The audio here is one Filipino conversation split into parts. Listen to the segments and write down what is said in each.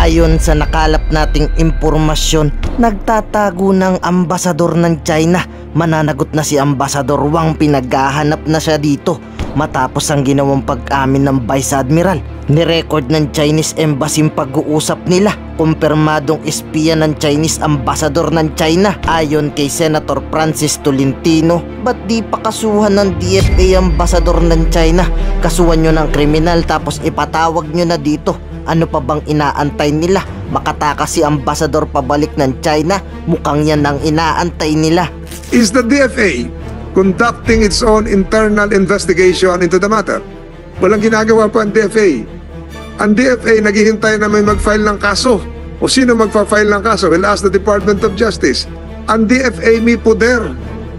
Ayon sa nakalap nating impormasyon, nagtatago ng ambasador ng China. Mananagot na si Ambasador Wang, pinaghahanap na siya dito matapos ang ginawang pag-amin ng Vice Admiral. Nirecord ng Chinese Embassy pag-uusap nila. Kumpirmadong espiya ng Chinese Ambassador ng China. Ayon kay Senator Francis Tolentino, ba't di pa kasuhan ng DFA Ambassador ng China? Kasuhan nyo ng kriminal tapos ipatawag nyo na dito. Ano pa bang inaantay nila? Makatakas si Ambassador pabalik ng China? Mukhang yan ang inaantay nila. Is the DFA conducting its own internal investigation into the matter? Walang ginagawa po ang DFA. Ang DFA naghihintay na may mag-file ng kaso. O sino magpa-file ng kaso? We'll ask the Department of Justice. Ang DFA may poder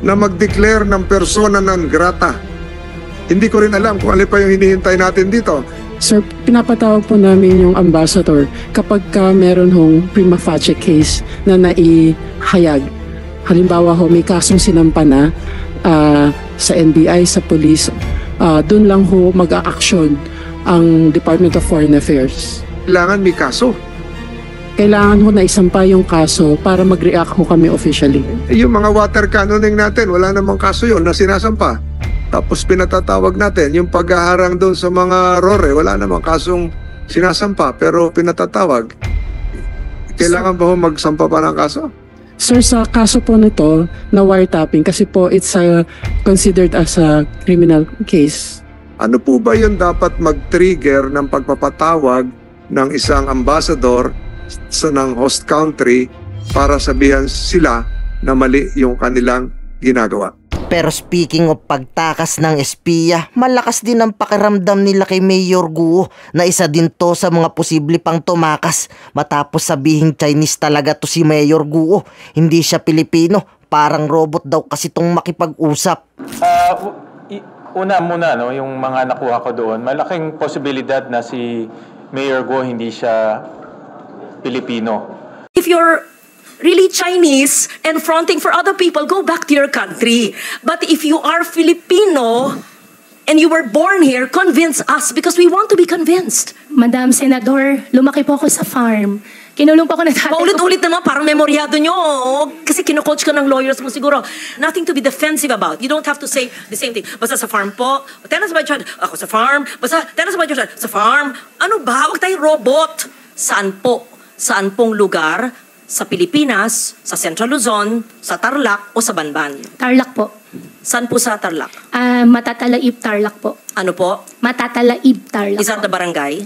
na mag-declare ng persona non grata. Hindi ko rin alam kung ano pa yung hinihintay natin dito. Sir, pinapatawag po namin yung ambassador kapag meron hong prima facie case na naihayag. Halimbawa ho, may kasong sinampa na sa NBI, sa police, dun lang ho mag-a-action ang Department of Foreign Affairs. Kailangan may kaso. Kailangan ho na isampa yung kaso para mag-react ho kami officially. Yung mga water cannoning natin, wala namang kaso yun na sinasampa. Tapos pinatatawag natin yung paghaharang doon sa mga rore, wala namang kasong sinasampa pero pinatatawag. Kailangan ba ho magsampa pa ng kaso? Sir, sa kaso po nito na wiretapping, kasi po it's considered as a criminal case. Ano po ba yun dapat mag-trigger ng pagpapatawag ng isang ambassador ng host country para sabihan sila na mali yung kanilang ginagawa? Pero speaking of pagtakas ng espiya, malakas din ang pakiramdam nila kay Mayor Guo na isa din to sa mga posible pang tumakas matapos sabihing Chinese talaga to si Mayor Guo. Hindi siya Pilipino, parang robot daw kasi tong makipag-usap. Una muna, no, yung mga nakuha ko doon, malaking posibilidad na si Mayor Guo hindi siya Pilipino. If you're really Chinese and fronting for other people, go back to your country. But if you are Filipino and you were born here, convince us because we want to be convinced. Madam Senador, lumaki po ako sa farm. Kinulong po ako ng tatay ko. Paulit-ulit naman, parang memoryado nyo. Kasi kino-coach ka ng lawyers mo siguro. Nothing to be defensive about. You don't have to say the same thing. Basta sa farm po. Tell us about your child. Ako sa farm. Basta tell us about your child. Sa farm. Ano ba? Huwag tayo robot. Saan po? Saan pong lugar? Sa Pilipinas, sa Central Luzon, sa Tarlac o sa Banban? Tarlac po. Saan po sa Tarlac? Matatalaib Tarlac po. Ano po? Matatalaib Tarlac. Is that the barangay?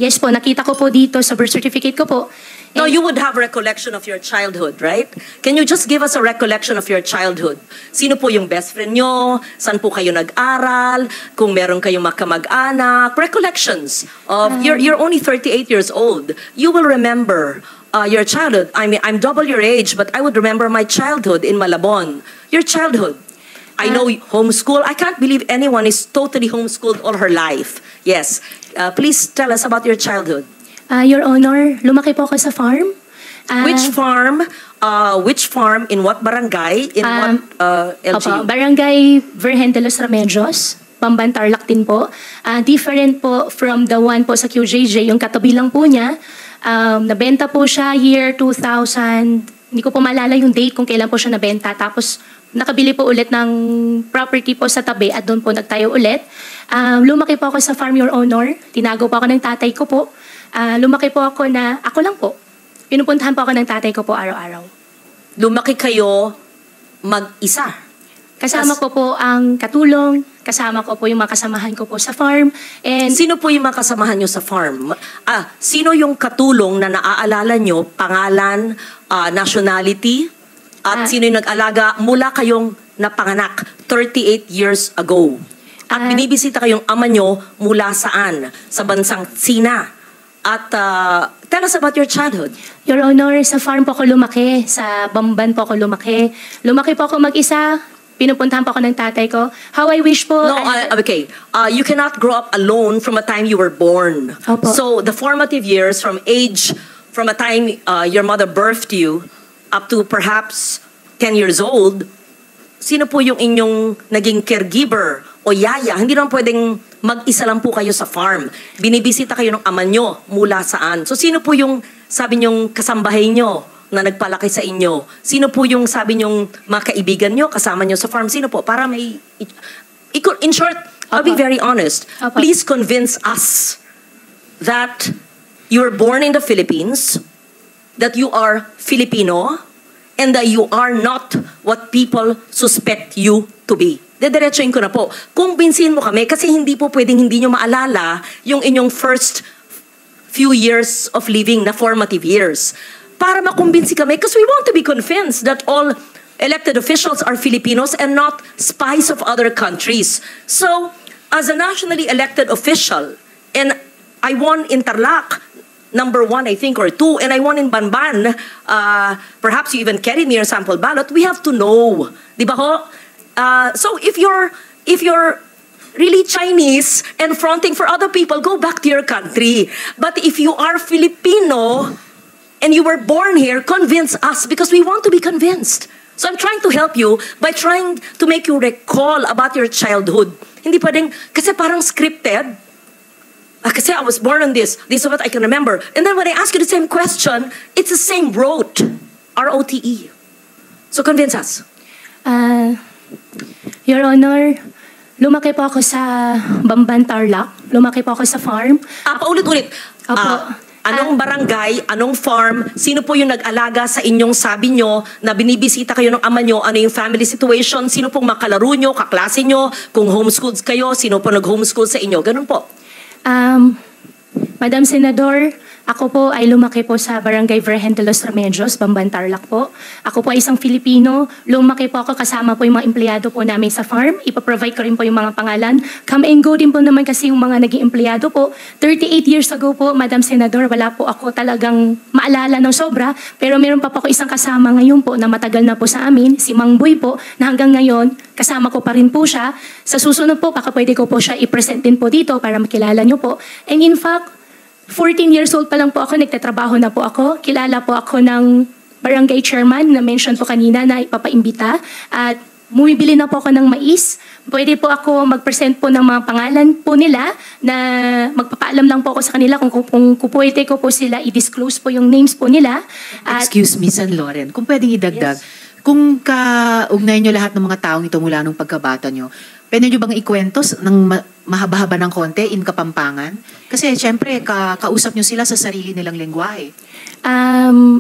Yes po, nakita ko po dito sa birth certificate ko po. No, you would have recollection of your childhood, right? Can you just give us a recollection of your childhood? Sino po yung best friend nyo? Saan po kayo nag-aral? Kung meron kayong makamag-anak? Recollections of, you're only 38 years old. You will remember your childhood. I mean, I'm double your age, but I would remember my childhood in Malabon. Your childhood. I know homeschool. I can't believe anyone is totally homeschooled all her life. Yes. Please tell us about your childhood. Your Honor, lumaki po ako sa farm. Which farm? Which farm? In what barangay? In what LGU? Barangay Virgen de los Remedios. Bamban Tarlac din po. Different po from the one po sa QJJ. Yung katabi lang po niya. Nabenta po siya year 2000. Hindi ko po maalala yung date kung kailan po siya nabenta. Tapos nakabili po ulit ng property po sa tabi at doon po nagtayo ulit. Lumaki po ako sa farm, Your Honor. Tinago po ako ng tatay ko po. Lumaki po ako na, ako lang po. Pinupuntahan po ako ng tatay ko po araw-araw. Lumaki kayo mag-isa? Kasama ko po ang katulong, kasama ko po yung mga kasamahan ko po sa farm. And sino po yung mga kasamahan nyo sa farm? Sino yung katulong na naaalala nyo, pangalan, nationality, at sino yung nag-alaga mula kayong napanganak 38 years ago? At binibisita kayong ama nyo mula saan? Sa bansang Sina. At tell us about your childhood. Your Honor, sa farm po ako lumaki, sa Bamban po ako lumaki. Lumaki po ako mag-isa. Pinupuntahan pa ako ng tatay ko. How I wish po... No, okay. You cannot grow up alone from a time you were born. Opo. So, the formative years from a time your mother birthed you, up to perhaps 10 years old, sino po yung inyong naging caregiver o yaya, hindi naman pwedeng mag-isa lang po kayo sa farm. Binibisita kayo ng ama nyo mula saan. So sino po yung sabi nyong kasambahay nyo na nagpalaki sa inyo? Sino po yung sabi nyong mga kaibigan nyo, kasama nyo sa farm? Sino po? Para may... In short, I'll be very honest. Please convince us that you were born in the Philippines, that you are Filipino, and that you are not what people suspect you to be. Dediretsuin ko na po. Kumbinsin mo kami kasi hindi po pwedeng hindi nyo maalala yung inyong first few years of living na formative years. Para makumbinsi kami because we want to be convinced that all elected officials are Filipinos and not spies of other countries. So, as a nationally elected official, and I won in Tarlac, number 1, I think, or 2, and I won in Banban, perhaps you even carried me your sample ballot, we have to know. Di ba ho? So if you're really Chinese and fronting for other people, go back to your country. But if you are Filipino and you were born here, convince us because we want to be convinced. So I'm trying to help you by trying to make you recall about your childhood. Hindi pwedeng, kasi parang scripted. Kasi I was born on this. This is what I can remember. And then when I ask you the same question, it's the same rote. R-O-T-E. So convince us. Your Honor, lumaki po ako sa Bamban, Tarlac. Lumaki po ako sa farm. Paulit-ulit. Opo. Anong barangay, anong farm, sino po yung nag-alaga sa inyong sabi nyo na binibisita kayo ng ama nyo, ano yung family situation, sino pong makalaro nyo, kaklase nyo, kung homeschooled kayo, sino po nag-homeschool sa inyo, ganun po. Madam Senador, ako po ay lumaki po sa Barangay Virgen de los Remedios, Bamban, Tarlac po. Ako po ay isang Filipino. Lumaki po ako kasama po yung mga empleyado po namin sa farm. Ipaprovide ko rin po yung mga pangalan. Come and go din po naman kasi yung mga naging empleyado po. 38 years ago po, Madam Senador, wala po ako talagang maalala ng sobra. Pero meron pa po ako isang kasama ngayon po na matagal na po sa amin, si Mang Boy po, na hanggang ngayon, kasama ko pa rin po siya. Sa susunod po, baka pwede ko po siya i-present din po dito para makilala nyo po. And in fact, 14 years old pa lang po ako, nagtatrabaho na po ako. Kilala po ako ng barangay chairman na mention po kanina na ipapaimbita. At bumibili na po ako ng mais. Pwede po ako mag-present po ng mga pangalan po nila na magpapaalam lang po ako sa kanila kung pwede ko po sila i-disclose po yung names po nila. At, Excuse me, San Loren, kung pwedeng idagdag, kung kaugnay nyo lahat ng mga taong ito mula nung pagkabata nyo, pwede nyo bang ikwento ng mahaba-haba ng konti in Kapampangan? Kasi syempre, kausap nyo sila sa sarili nilang lengguwahe.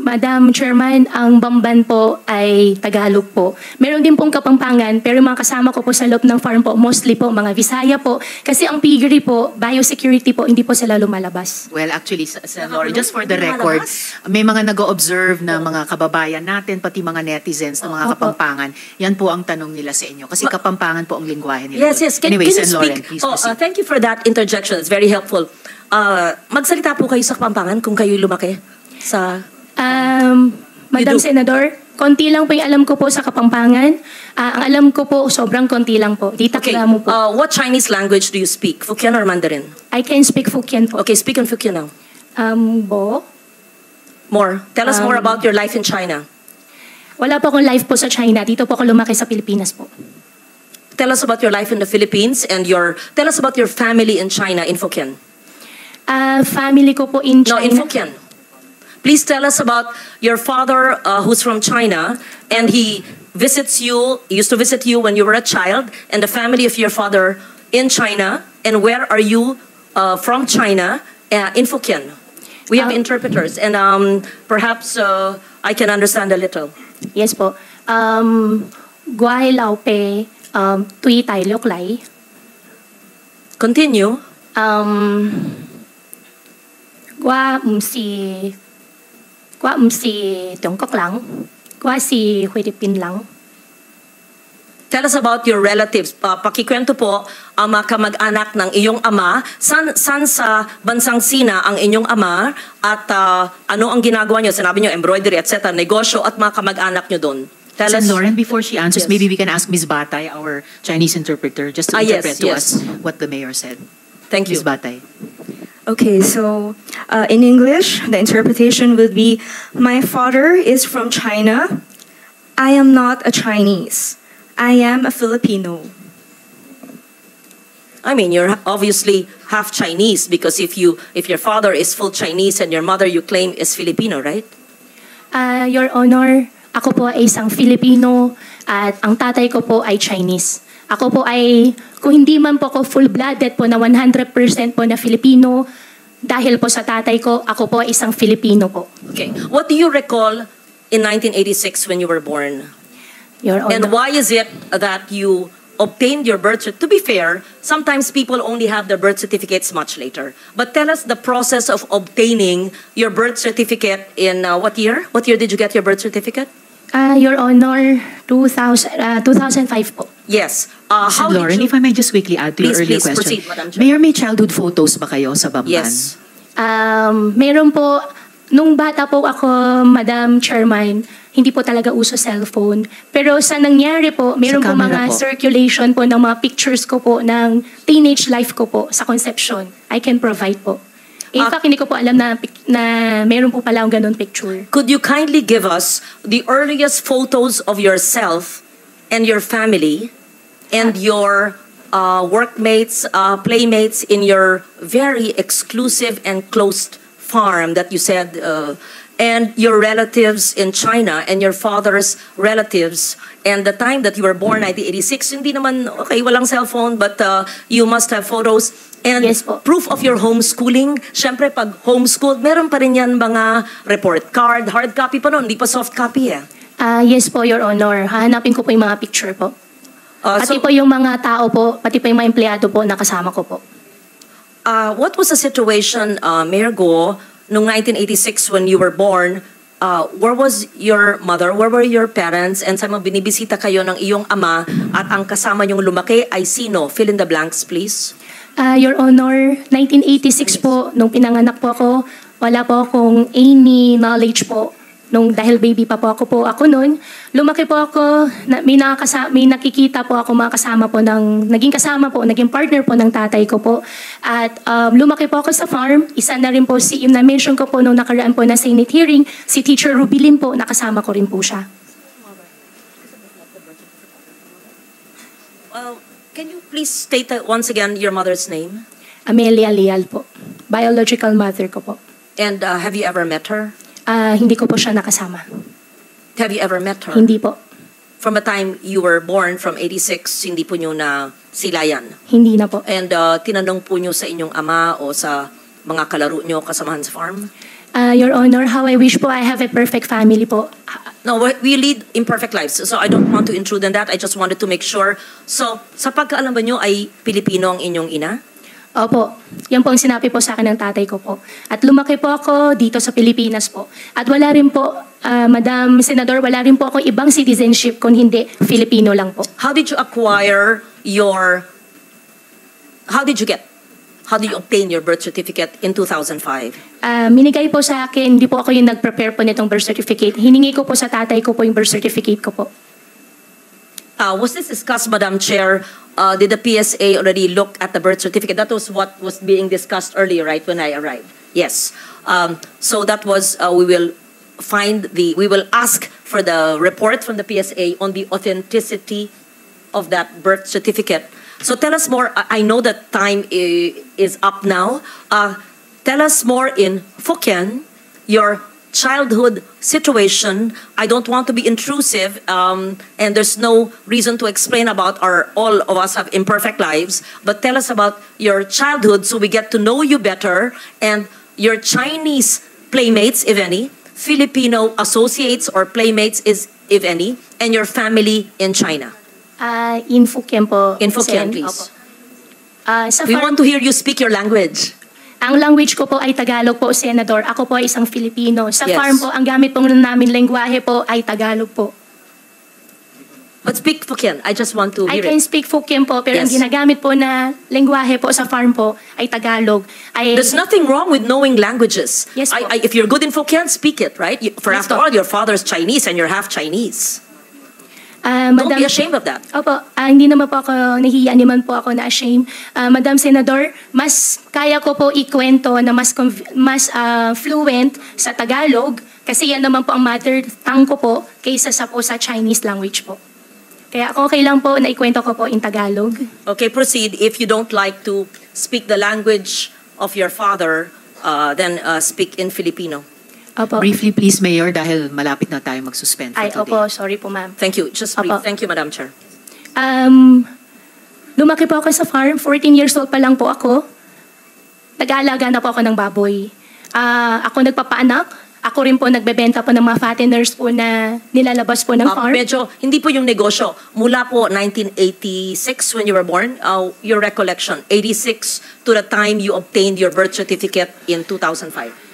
Madam Chairman, ang Bamban po ay Tagalog po. Meron din pong Kapampangan, pero mga kasama ko po sa loob ng farm po, mostly po mga Visaya po. Kasi ang piggery po, biosecurity po, hindi po sila lumalabas. Well, actually, San Loren, just for the record, may mga nag-o-observe na mga kababayan natin, pati mga netizens ng mga Kapampangan. Yan po ang tanong nila sa inyo. Kasi Kapampangan po ang lengguwahe nila. Yes. Anyway, can you San Loren, speak? please proceed. Thank you for that interjection. It's very helpful. Magsalita po kayo sa Kapampangan kung kayo lumaki sa... Madam You do. Senador, konti lang po yung alam ko po sa Kapampangan. Ang alam ko po, sobrang konti lang po. Di Okay. takla mo po. What Chinese language do you speak? Fukien or Mandarin? I can speak Fukien po. Okay, speak in Fukien now. Bo? More. Tell us more about your life in China. Wala po akong life po sa China. Dito po ako lumaki sa Pilipinas po. Tell us about your life in the Philippines and tell us about your family in China in Fukien. Family ko po in No, China. in Fukien. Please tell us about your father who's from China and he used to visit you when you were a child, and the family of your father in China, and where are you from China in Fukien? We have interpreters and perhaps I can understand a little. Yes po. Guay lao pe tui tai lok lai. Continue. Qua si Trung Quốc lang. Qua si Philippines lang. Tell us about your relatives. Pakikwento po ang mga kamag-anak ng iyong ama. San sa bansang Sina ang inyong ama at ano ang ginagawa niyo? Sinabi niyo embroidery, etc. Negosyo at mga kamag-anak niyo doon. Tell San us. Loren, before she answers, Yes. maybe we can ask Ms. Batay, our Chinese interpreter, just to Yes, interpret to yes. us what the mayor said. Thank you. Ms. Batay. Okay, so in English, the interpretation would be, my father is from China. I am not a Chinese. I am a Filipino. I mean, you're obviously half Chinese because if your father is full Chinese and your mother you claim is Filipino, right? Your Honor, ako po ay isang Filipino at ang tatay ko po ay Chinese. Ako po ay, kung hindi man po ako full-blooded po na 100% po na Filipino, dahil po sa tatay ko, ako po ay isang Filipino po. Okay. What do you recall in 1986 when you were born? Your Honor. And why is it that you obtained your birth certificate? To be fair, sometimes people only have their birth certificates much later. But tell us the process of obtaining your birth certificate in what year? What year did you get your birth certificate? Your Honor, 2005 po. Yes. How Lauren, if I may just quickly add to your earlier Please question. proceed, Madam Chair. Mayor, may childhood photos ba kayo sa Bamban? Yes. Meron po, nung bata po ako, Madam Chairman, hindi po talaga uso cellphone. Pero sa nangyari po, meron po camera mga po. circulation po ng mga pictures ko po ng teenage life ko po sa conception. I can provide po. In fact, hindi ko po alam na meron po pala akong ganun picture. Could you kindly give us the earliest photos of yourself and your family and your workmates, playmates in your very exclusive and closed farm that you said, and your relatives in China and your father's relatives and the time that you were born, 1986, hindi naman, okay, walang cellphone, but you must have photos. And Yes po. proof of your homeschooling. Siyempre, pag homeschooled, meron pa rin yan mga report card, hard copy pa noon, hindi pa soft copy eh. Yes po, Your Honor. Hahanapin ko po yung mga picture po. Pati So, po yung mga tao po, pati po yung mga empleyado po na kasama ko po. what was the situation, Mayor Go, noong 1986 when you were born? Where was your mother? Where were your parents? And sa mga binibisita kayo ng iyong ama at ang kasama niyong lumaki ay sino? Fill in the blanks, please. Your Honor, 1986 po, nung pinanganak po ako, wala po akong any knowledge po. Dahil baby pa po ako noon, lumaki po ako, may nakikita po ako mga kasama po naging partner po ng tatay ko po. At lumaki po ako sa farm, isa na rin po yung na-mention ko po nung nakaraan po na Senate hearing, si Teacher Rubilin po, nakasama ko rin po siya. Can you please state once again your mother's name? Amelia Leal po, biological mother ko po. And have you ever met her? Hindi ko po siya nakasama. Have you ever met her? Hindi po. From the time you were born, from 86, hindi po nyo na silayan. Hindi na po. And tinanong po nyo sa inyong ama o sa mga kalaro nyo kasamahan sa farm? Your Honor, how I wish po I have a perfect family po. No, we lead imperfect lives. So I don't want to intrude on that. I just wanted to make sure. So, sa pagkaalam ba nyo ay Pilipino ang inyong ina? Opo, yan po ang sinabi po sa akin ng tatay ko po. At lumaki po ako dito sa Pilipinas po. At wala rin po, Madam Senador, wala rin po ako ibang citizenship kung hindi Filipino lang po. How did you obtain your birth certificate in 2005? Minigay po sa akin, hindi po ako yung nag-prepare po nitong birth certificate. Hiningi ko po sa tatay ko po yung birth certificate ko po. Was this discussed, Madam Chair? Did the PSA already look at the birth certificate? That was what was being discussed earlier, right, when I arrived? Yes. So that was, we will ask for the report from the PSA on the authenticity of that birth certificate. So tell us more. I know that time is up now. Tell us more in Hokkien, your childhood situation. I don't want to be intrusive, and there's no reason to explain about all of us have imperfect lives, but tell us about your childhood so we get to know you better, and your Chinese playmates, if any, Filipino associates or playmates, if any, and your family in China. In Hokkien po. In Hokkien, Sen. please. Sa We farm- want to hear you speak your language. Ang language ko po ay Tagalog po, Senador. Ako po ay isang Filipino. Sa Yes. farm po, ang gamit po namin lengguwahe po ay Tagalog po. But speak Hokkien. I just want to I hear can it. speak Hokkien po, pero ang Yes. ginagamit po na lengguwahe po sa farm po ay Tagalog. There's nothing wrong with knowing languages. Yes, po. If you're good in Hokkien, speak it, right? For Yes, after po. all, your father's Chinese and you're half Chinese. Don't Madam, be ashamed of that. Opo, hindi naman po ako nahihiya, naman po ako na ashamed. Madam Senador, mas kaya ko po ikwento na mas fluent sa Tagalog kasi yan naman po ang mother tongue ko po kaysa sa Chinese language po. Kaya kung okay lang po, naikwento ko po in Tagalog. Okay, proceed. If you don't like to speak the language of your father, then speak in Filipino. Opo. Briefly please, Mayor, dahil malapit na tayo mag-suspend for Ay, today. opo, sorry po ma'am. Thank you. Just brief. Opo. Thank you, Madam Chair. Lumaki po ako sa farm, 14 years old pa lang po ako. Nag-aalaga na po ako ng baboy. Ako nagpapaanak. Ako rin po nagbebenta po ng mga fatteners po na nilalabas po ng farm. Medyo, hindi po yung negosyo. Mula po 1986 when you were born, your recollection, 86 to the time you obtained your birth certificate in 2005.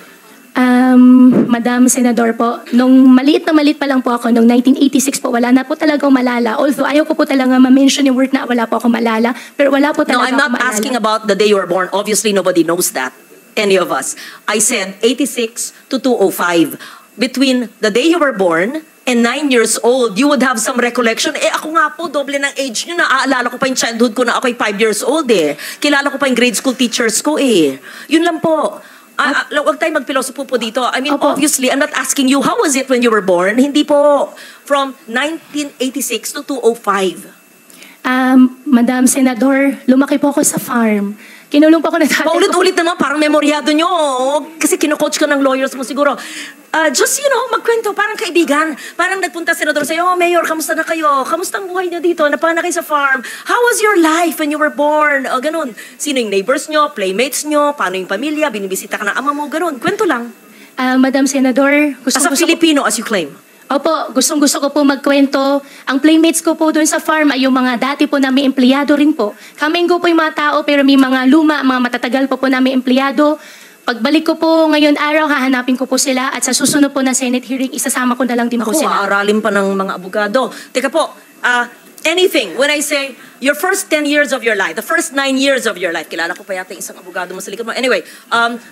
Madam Senador po, nung maliit pa lang po ako, nung 1986 po, wala na po talaga akong malala. Although ayaw ko po talaga ma-mention yung word na wala po akong malala, pero wala po No, talaga I'm not akong malala. asking about the day you were born. Obviously, nobody knows that. Any of us. I said 86 to 205. Between the day you were born and 9 years old, you would have some recollection. Ako nga po, doble ng age nyo. Naaalala ko pa yung childhood ko na ako'y 5 years old Kilala ko pa yung grade school teachers ko Yun lang po. Huwag tayo magpilosopo po dito. I mean, Opo. obviously, I'm not asking you, how was it when you were born? Hindi po. From 1986 to 205. Madam Senador, lumaki po ako sa farm. Kinulong po ako ng tatay ko. Paulit-ulit naman, parang memoryado nyo. Kasi kino-coach ka ng lawyers mo siguro. Just, magkwento, parang kaibigan. Parang nagpunta senador sa'yo, Mayor, kamusta na kayo? Kamusta ang buhay niyo dito? Napana kayo sa farm? How was your life when you were born? Ganun. Sino yung neighbors nyo, playmates nyo, paano yung pamilya, binibisita ka ng ama mo, ganun. Kwento lang. Madam Senador, As a Filipino, as you claim. Opo, gustong-gusto ko po magkwento. Ang playmates ko po doon sa farm ay yung mga dati po namin empleyado rin po. Kaminggo po yung mga tao pero may mga luma, mga matatagal po namin empleyado. Pagbalik ko po ngayon araw, hahanapin ko po sila at sa susunod po na Senate hearing, isasama ko na lang din po sila. Aaralin pa ng mga abogado. Teka po, anything, when I say your first 10 years of your life, the first 9 years of your life, kilala ko pa yata isang abogado mo sa likod mo. Anyway,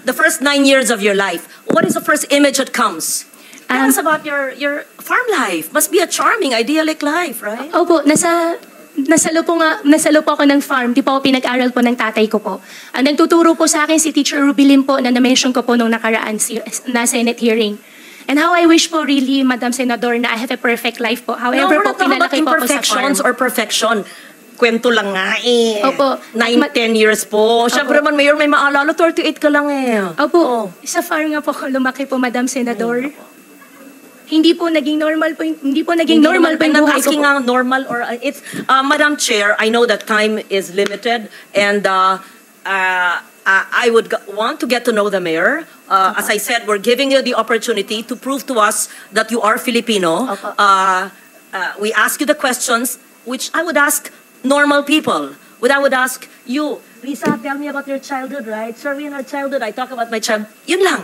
the first 9 years of your life, what is the first image that comes? Tell us about your farm life. Must be a charming, idyllic life, right? Opo, nasalo po ako ng farm. Di po ako pinag-aral po ng tatay ko po. Ang nagtuturo po sa akin si Teacher Rubilin po na na-mention ko po nung nakaraan na Senate hearing. And how I wish po really, Madam Senador, na I have a perfect life po. However we're po, not talking about pinalaki po ako sa farm. imperfections or perfection. Kwento lang nga Opo. 9-10 years po. Siyempre man, Mayor, may maalala, 38 ka lang Opo, sa farm nga po ako lumaki po, Madam Senador. Hindi po naging normal po yung buhay ko asking po. normal or it's Madam Chair, I know that time is limited and I would want to get to know the mayor. As I said, we're giving you the opportunity to prove to us that you are Filipino. We ask you the questions which I would ask normal people. I would ask you, Risa, tell me about your childhood, right? Sure, in our childhood, I talk about my child. Yun lang.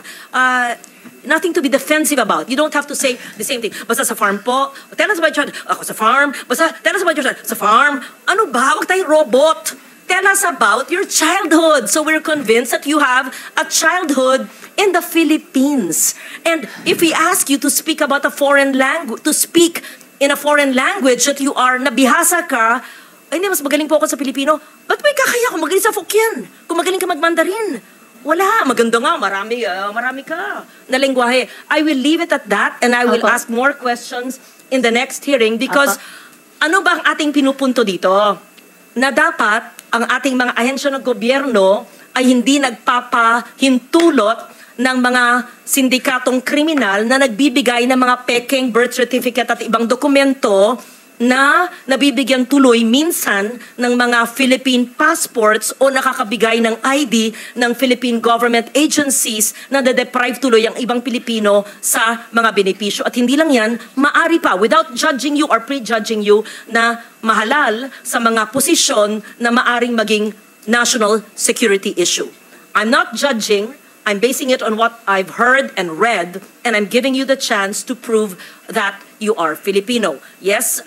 Nothing to be defensive about. You don't have to say the same thing. Basta sa farm po. Tell us about your child. Ako sa farm. Basta tell us about your child. Sa farm. Ano ba? Huwag tayong robot. Tell us about your childhood. So we're convinced that you have a childhood in the Philippines. And if we ask you to speak about a foreign language, to speak in a foreign language that you are nabihasa ka, ay, hindi, mas magaling po ako sa Pilipino. Ba't may kakaya kung magaling sa Hokkien? Kung magaling ka mag-Mandarin? Wala. Maganda nga. Marami ka na lengguwahe. I will leave it at that and I will ask more questions in the next hearing because ano ba ang ating pinupunto dito? Na dapat ang ating mga ahensya ng gobyerno ay hindi nagpapahintulot ng mga sindikatong kriminal na nagbibigay ng mga peking birth certificate at ibang dokumento na nabibigyan tuloy minsan ng mga Philippine passports o nakakabigay ng ID ng Philippine government agencies na de-deprive tuloy ang ibang Pilipino sa mga benepisyo. At hindi lang yan, maari pa, without judging you or prejudging you, na mahalal sa mga posisyon na maaring maging national security issue. I'm not judging, I'm basing it on what I've heard and read, and I'm giving you the chance to prove that you are Filipino. Yes,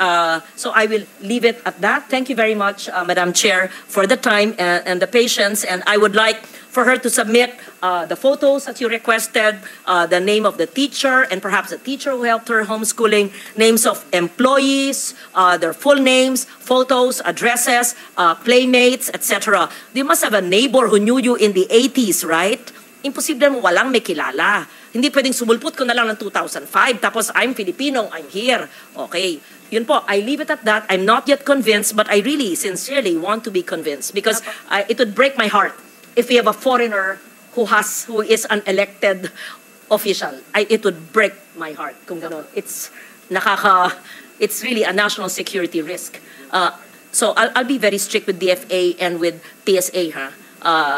so I will leave it at that. Thank you very much, Madam Chair, for the time and the patience, and I would like for her to submit the photos that you requested, the name of the teacher, and perhaps the teacher who helped her homeschooling, names of employees, their full names, photos, addresses, playmates, etc. You must have a neighbor who knew you in the 80s, right? Imposible mo walang may kilala. Hindi pwedeng sumulpot ko na lang ng 2005 tapos I'm Filipino, I'm here. Okay. Yun po, I leave it at that. I'm not yet convinced but I really sincerely want to be convinced because it would break my heart if we have a foreigner who is an elected official. It would break my heart kung gano'n. It's really a national security risk. So I'll be very strict with DFA and with TSA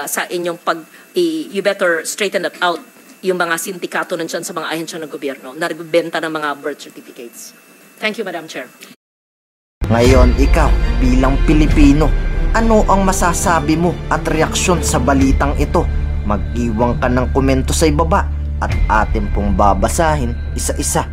sa inyong you better straighten that out yung mga sindikato nandyan sa mga ahensya ng gobyerno na nagbebenta ng mga birth certificates. Thank you, Madam Chair. Ngayon, ikaw, bilang Pilipino, ano ang masasabi mo at reaksyon sa balitang ito? Mag-iwan ka ng komento sa ibaba at atin pong babasahin isa-isa.